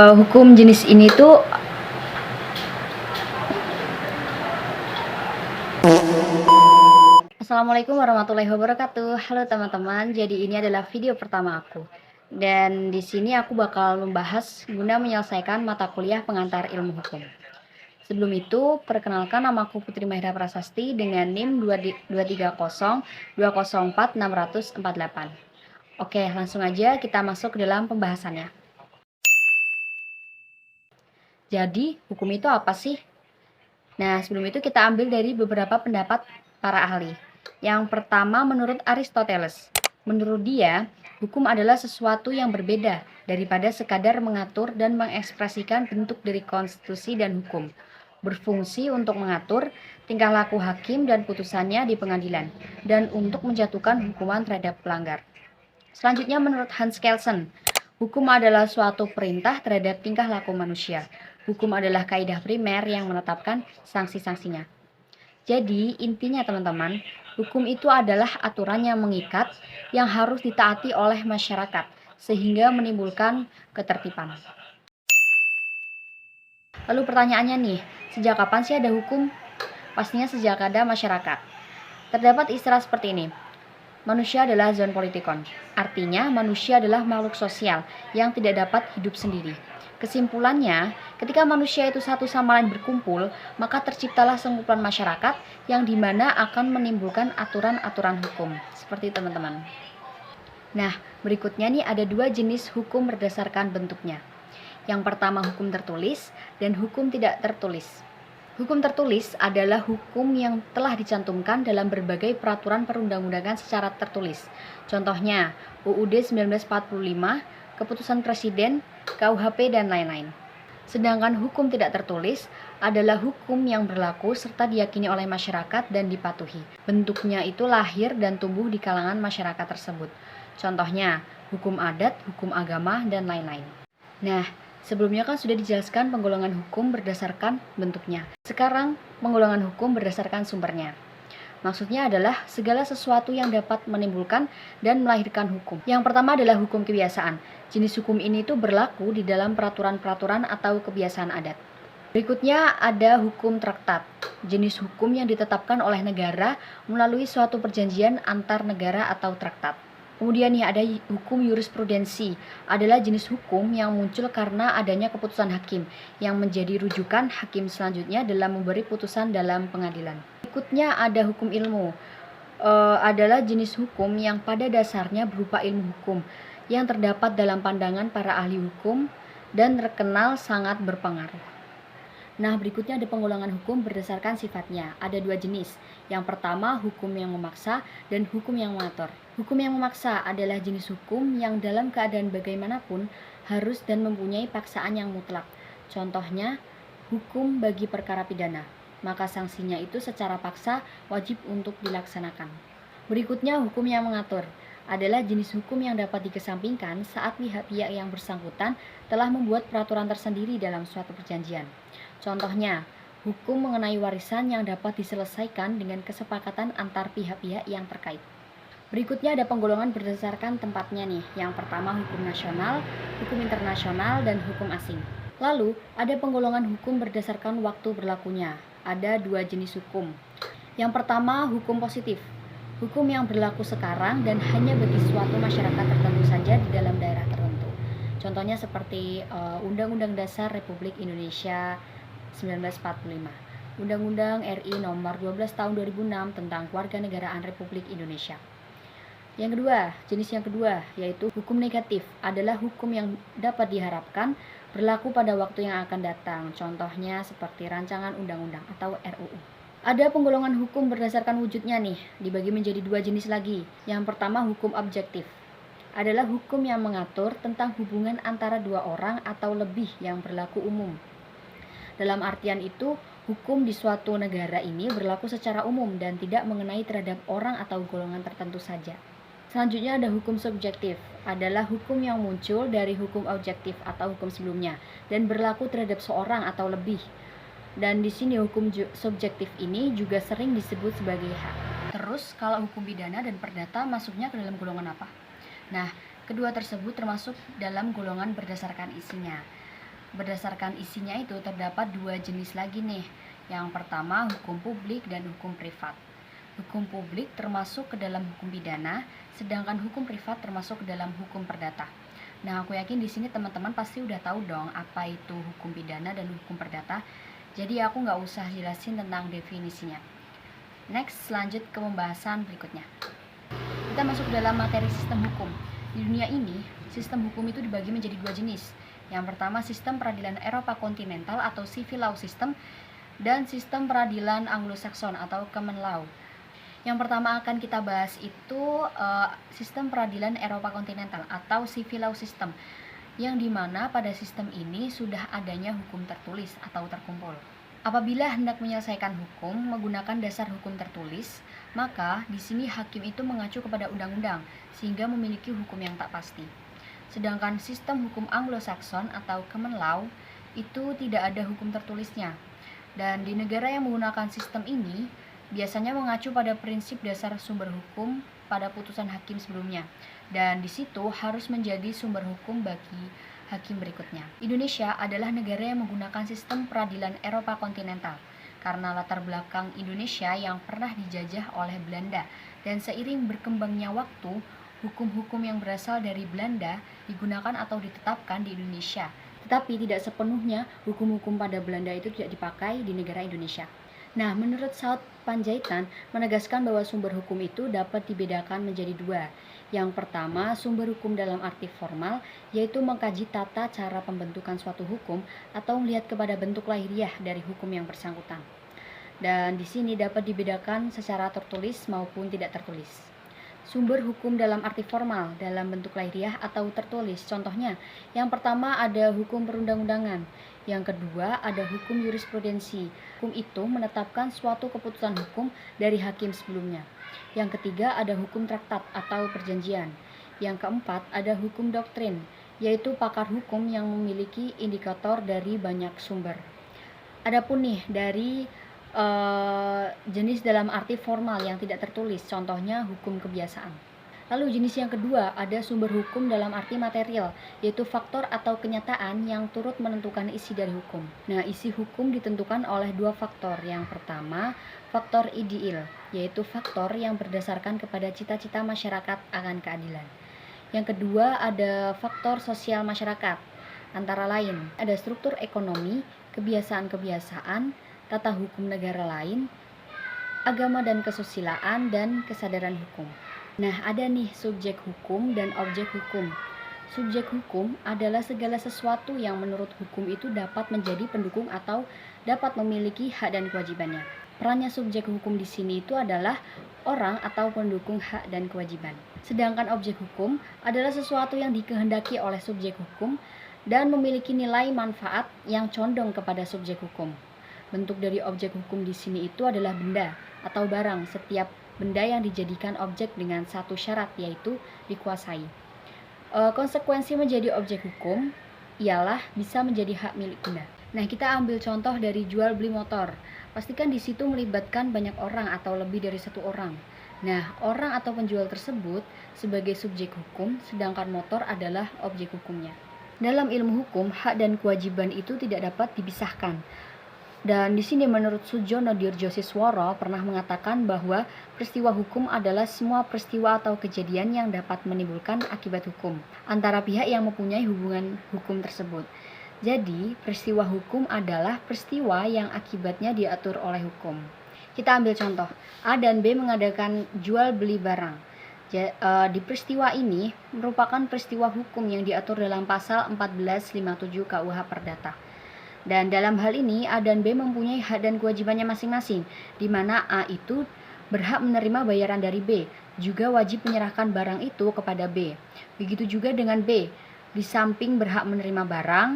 Hukum jenis ini tuh Assalamualaikum warahmatullahi wabarakatuh. Halo teman-teman, jadi ini adalah video pertama aku. Dan di sini aku bakal membahas guna menyelesaikan mata kuliah pengantar ilmu hukum. Sebelum itu, perkenalkan, nama aku Putri Mahira Prasasti dengan NIM 230204648. Oke, langsung aja kita masuk ke dalam pembahasannya. Jadi, hukum itu apa sih? Nah, sebelum itu kita ambil dari beberapa pendapat para ahli. Yang pertama, menurut Aristoteles. Menurut dia, hukum adalah sesuatu yang berbeda daripada sekadar mengatur dan mengekspresikan bentuk dari konstitusi dan hukum. Berfungsi untuk mengatur tingkah laku hakim dan putusannya di pengadilan, dan untuk menjatuhkan hukuman terhadap pelanggar. Selanjutnya, menurut Hans Kelsen, hukum adalah suatu perintah terhadap tingkah laku manusia. Hukum adalah kaidah primer yang menetapkan sanksi-sanksinya. Jadi, intinya teman-teman, hukum itu adalah aturan yang mengikat yang harus ditaati oleh masyarakat sehingga menimbulkan ketertiban. Lalu pertanyaannya nih, sejak kapan sih ada hukum? Pastinya sejak ada masyarakat. Terdapat istilah seperti ini. Manusia adalah zoon politikon. Artinya, manusia adalah makhluk sosial yang tidak dapat hidup sendiri. Kesimpulannya, ketika manusia itu satu sama lain berkumpul, maka terciptalah sekumpulan masyarakat yang dimana akan menimbulkan aturan-aturan hukum. Seperti teman-teman. Nah, berikutnya nih ada dua jenis hukum berdasarkan bentuknya. Yang pertama hukum tertulis dan hukum tidak tertulis. Hukum tertulis adalah hukum yang telah dicantumkan dalam berbagai peraturan perundang-undangan secara tertulis. Contohnya, UUD 1945, Keputusan Presiden, KUHP, dan lain-lain. Sedangkan hukum tidak tertulis adalah hukum yang berlaku serta diyakini oleh masyarakat dan dipatuhi. Bentuknya itu lahir dan tumbuh di kalangan masyarakat tersebut. Contohnya, hukum adat, hukum agama, dan lain-lain. Nah, sebelumnya kan sudah dijelaskan penggolongan hukum berdasarkan bentuknya. Sekarang, penggolongan hukum berdasarkan sumbernya. Maksudnya adalah segala sesuatu yang dapat menimbulkan dan melahirkan hukum. Yang pertama adalah hukum kebiasaan. Jenis hukum ini tuh berlaku di dalam peraturan-peraturan atau kebiasaan adat. Berikutnya ada hukum traktat. Jenis hukum yang ditetapkan oleh negara melalui suatu perjanjian antar negara atau traktat. Kemudian nih ada hukum jurisprudensi, adalah jenis hukum yang muncul karena adanya keputusan hakim yang menjadi rujukan hakim selanjutnya dalam memberi putusan dalam pengadilan. Berikutnya ada hukum ilmu, adalah jenis hukum yang pada dasarnya berupa ilmu hukum yang terdapat dalam pandangan para ahli hukum dan terkenal sangat berpengaruh. Nah, berikutnya ada penggolongan hukum berdasarkan sifatnya. Ada dua jenis. Yang pertama, hukum yang memaksa dan hukum yang mengatur. Hukum yang memaksa adalah jenis hukum yang dalam keadaan bagaimanapun harus dan mempunyai paksaan yang mutlak. Contohnya, hukum bagi perkara pidana. Maka sanksinya itu secara paksa wajib untuk dilaksanakan. Berikutnya, hukum yang mengatur adalah jenis hukum yang dapat dikesampingkan saat pihak-pihak yang bersangkutan telah membuat peraturan tersendiri dalam suatu perjanjian. Contohnya, hukum mengenai warisan yang dapat diselesaikan dengan kesepakatan antar pihak-pihak yang terkait. Berikutnya ada penggolongan berdasarkan tempatnya nih. Yang pertama hukum nasional, hukum internasional, dan hukum asing. Lalu, ada penggolongan hukum berdasarkan waktu berlakunya. Ada dua jenis hukum. Yang pertama, hukum positif. Hukum yang berlaku sekarang dan hanya bagi suatu masyarakat tertentu saja di dalam daerah tertentu. Contohnya seperti Undang-Undang Dasar Republik Indonesia 1945, Undang-Undang RI nomor 12 tahun 2006 tentang Kewarganegaraan Republik Indonesia. Yang kedua, jenis yang kedua yaitu hukum negatif, adalah hukum yang dapat diharapkan berlaku pada waktu yang akan datang. Contohnya seperti rancangan undang-undang atau RUU. Ada penggolongan hukum berdasarkan wujudnya nih, dibagi menjadi dua jenis lagi. Yang pertama hukum objektif, adalah hukum yang mengatur tentang hubungan antara dua orang atau lebih yang berlaku umum. Dalam artian itu, hukum di suatu negara ini berlaku secara umum dan tidak mengenai terhadap orang atau golongan tertentu saja. Selanjutnya ada hukum subjektif, adalah hukum yang muncul dari hukum objektif atau hukum sebelumnya dan berlaku terhadap seorang atau lebih. Dan di sini hukum subjektif ini juga sering disebut sebagai hak. Terus kalau hukum pidana dan perdata masuknya ke dalam golongan apa? Nah, kedua tersebut termasuk dalam golongan berdasarkan isinya. Berdasarkan isinya itu terdapat dua jenis lagi nih. Yang pertama hukum publik dan hukum privat. Hukum publik termasuk ke dalam hukum pidana, sedangkan hukum privat termasuk ke dalam hukum perdata. Nah, aku yakin di sini teman-teman pasti udah tahu dong apa itu hukum pidana dan hukum perdata. Jadi aku nggak usah jelasin tentang definisinya. Next, lanjut ke pembahasan berikutnya. Kita masuk ke dalam materi sistem hukum. Di dunia ini, sistem hukum itu dibagi menjadi dua jenis. Yang pertama sistem peradilan Eropa kontinental atau civil law system, dan sistem peradilan Anglo-Saxon atau common law. Yang pertama akan kita bahas itu sistem peradilan Eropa kontinental atau civil law system, yang dimana pada sistem ini sudah adanya hukum tertulis atau terkumpul. Apabila hendak menyelesaikan hukum menggunakan dasar hukum tertulis, maka di sini hakim itu mengacu kepada undang-undang sehingga memiliki hukum yang tak pasti. Sedangkan sistem hukum Anglo-Saxon atau common law itu tidak ada hukum tertulisnya. Dan di negara yang menggunakan sistem ini biasanya mengacu pada prinsip dasar sumber hukum pada putusan hakim sebelumnya. Dan di situ harus menjadi sumber hukum bagi hakim berikutnya. Indonesia adalah negara yang menggunakan sistem peradilan Eropa kontinental karena latar belakang Indonesia yang pernah dijajah oleh Belanda, dan seiring berkembangnya waktu, hukum-hukum yang berasal dari Belanda digunakan atau ditetapkan di Indonesia. Tetapi tidak sepenuhnya hukum-hukum pada Belanda itu tidak dipakai di negara Indonesia. Nah, menurut Saud Panjaitan menegaskan bahwa sumber hukum itu dapat dibedakan menjadi dua. Yang pertama, sumber hukum dalam arti formal, yaitu mengkaji tata cara pembentukan suatu hukum atau melihat kepada bentuk lahiriah dari hukum yang bersangkutan. Dan di sini dapat dibedakan secara tertulis maupun tidak tertulis. Sumber hukum dalam arti formal dalam bentuk lahiriah atau tertulis. Contohnya, yang pertama ada hukum perundang-undangan, yang kedua ada hukum jurisprudensi. Hukum itu menetapkan suatu keputusan hukum dari hakim sebelumnya. Yang ketiga ada hukum traktat atau perjanjian. Yang keempat ada hukum doktrin, yaitu pakar hukum yang memiliki indikator dari banyak sumber. Adapun nih dari jenis dalam arti formal yang tidak tertulis, contohnya hukum kebiasaan. Lalu jenis yang kedua ada sumber hukum dalam arti material, yaitu faktor atau kenyataan yang turut menentukan isi dari hukum. Nah, isi hukum ditentukan oleh dua faktor. Yang pertama, faktor ideal, yaitu faktor yang berdasarkan kepada cita-cita masyarakat akan keadilan. Yang kedua ada faktor sosial masyarakat, antara lain ada struktur ekonomi, kebiasaan-kebiasaan, tata hukum negara lain, agama dan kesusilaan, dan kesadaran hukum. Nah, ada nih subjek hukum dan objek hukum. Subjek hukum adalah segala sesuatu yang menurut hukum itu dapat menjadi pendukung atau dapat memiliki hak dan kewajibannya. Perannya subjek hukum di sini itu adalah orang atau pendukung hak dan kewajiban. Sedangkan objek hukum adalah sesuatu yang dikehendaki oleh subjek hukum dan memiliki nilai manfaat yang condong kepada subjek hukum. Bentuk dari objek hukum di sini itu adalah benda atau barang. Setiap benda yang dijadikan objek dengan satu syarat, yaitu dikuasai. Konsekuensi menjadi objek hukum ialah bisa menjadi hak milik benda. Nah, kita ambil contoh dari jual beli motor. Pastikan di situ melibatkan banyak orang atau lebih dari satu orang. Nah, orang atau penjual tersebut sebagai subjek hukum, sedangkan motor adalah objek hukumnya. Dalam ilmu hukum, hak dan kewajiban itu tidak dapat dipisahkan. Dan di sini menurut Sujono Dirjosisworo pernah mengatakan bahwa peristiwa hukum adalah semua peristiwa atau kejadian yang dapat menimbulkan akibat hukum antara pihak yang mempunyai hubungan hukum tersebut. Jadi, peristiwa hukum adalah peristiwa yang akibatnya diatur oleh hukum. Kita ambil contoh, A dan B mengadakan jual beli barang. Di peristiwa ini merupakan peristiwa hukum yang diatur dalam pasal 1457 KUH Perdata. Dan dalam hal ini A dan B mempunyai hak dan kewajibannya masing-masing, di mana A itu berhak menerima bayaran dari B, juga wajib menyerahkan barang itu kepada B. Begitu juga dengan B, di samping berhak menerima barang,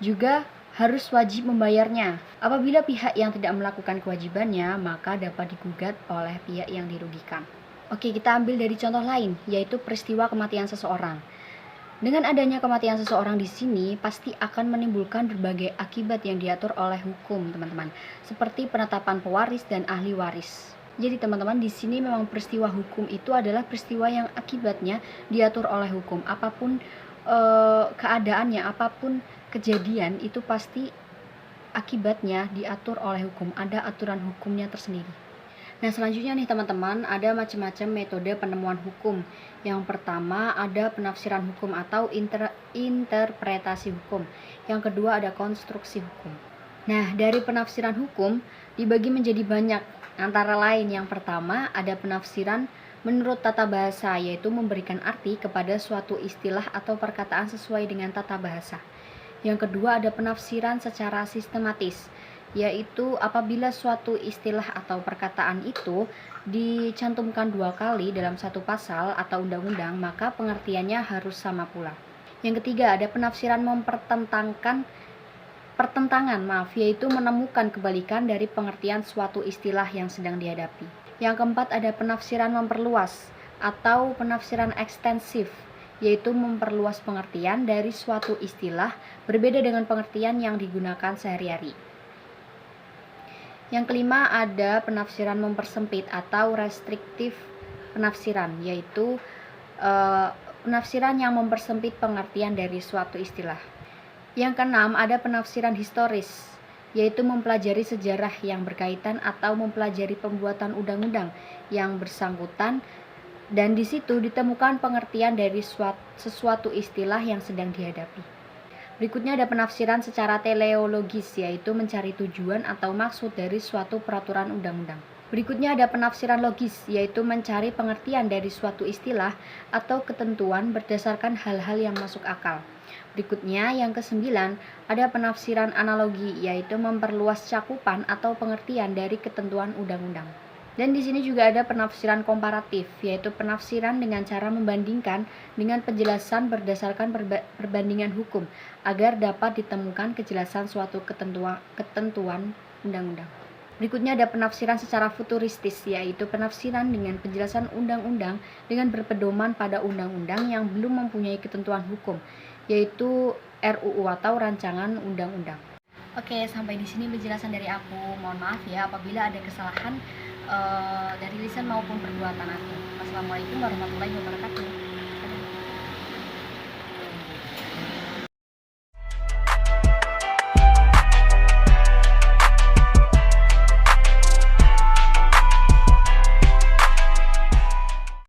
juga harus wajib membayarnya. Apabila pihak yang tidak melakukan kewajibannya, maka dapat digugat oleh pihak yang dirugikan. Oke, kita ambil dari contoh lain, yaitu peristiwa kematian seseorang. Dengan adanya kematian seseorang di sini pasti akan menimbulkan berbagai akibat yang diatur oleh hukum, teman-teman, seperti penetapan pewaris dan ahli waris. Jadi teman-teman, di sini memang peristiwa hukum itu adalah peristiwa yang akibatnya diatur oleh hukum. Apapun keadaannya, apapun kejadian itu pasti akibatnya diatur oleh hukum, ada aturan hukumnya tersendiri. Nah, selanjutnya nih teman-teman, ada macam-macam metode penemuan hukum. Yang pertama ada penafsiran hukum atau interpretasi hukum. Yang kedua ada konstruksi hukum. Nah, dari penafsiran hukum dibagi menjadi banyak. Antara lain yang pertama ada penafsiran menurut tata bahasa, yaitu memberikan arti kepada suatu istilah atau perkataan sesuai dengan tata bahasa. Yang kedua ada penafsiran secara sistematis, yaitu apabila suatu istilah atau perkataan itu dicantumkan 2 kali dalam satu pasal atau undang-undang, maka pengertiannya harus sama pula. Yang ketiga ada penafsiran pertentangan, yaitu menemukan kebalikan dari pengertian suatu istilah yang sedang dihadapi. Yang keempat ada penafsiran memperluas atau penafsiran ekstensif, yaitu memperluas pengertian dari suatu istilah berbeda dengan pengertian yang digunakan sehari-hari. Yang kelima ada penafsiran mempersempit atau restriktif penafsiran, yaitu penafsiran yang mempersempit pengertian dari suatu istilah. Yang keenam ada penafsiran historis, yaitu mempelajari sejarah yang berkaitan atau mempelajari pembuatan undang-undang yang bersangkutan, dan di situ ditemukan pengertian dari sesuatu istilah yang sedang dihadapi. Berikutnya ada penafsiran secara teleologis, yaitu mencari tujuan atau maksud dari suatu peraturan undang-undang. Berikutnya ada penafsiran logis, yaitu mencari pengertian dari suatu istilah atau ketentuan berdasarkan hal-hal yang masuk akal. Berikutnya yang kesembilan ada penafsiran analogi, yaitu memperluas cakupan atau pengertian dari ketentuan undang-undang. Dan di sini juga ada penafsiran komparatif, yaitu penafsiran dengan cara membandingkan dengan penjelasan berdasarkan perbandingan hukum agar dapat ditemukan kejelasan suatu ketentuan undang-undang. Berikutnya ada penafsiran secara futuristis, yaitu penafsiran dengan penjelasan undang-undang dengan berpedoman pada undang-undang yang belum mempunyai ketentuan hukum, yaitu RUU atau rancangan undang-undang. Oke, sampai di sini penjelasan dari aku. Mohon maaf ya apabila ada kesalahan dari lisan maupun perbuatan aku. Wassalamualaikum warahmatullahi wabarakatuh.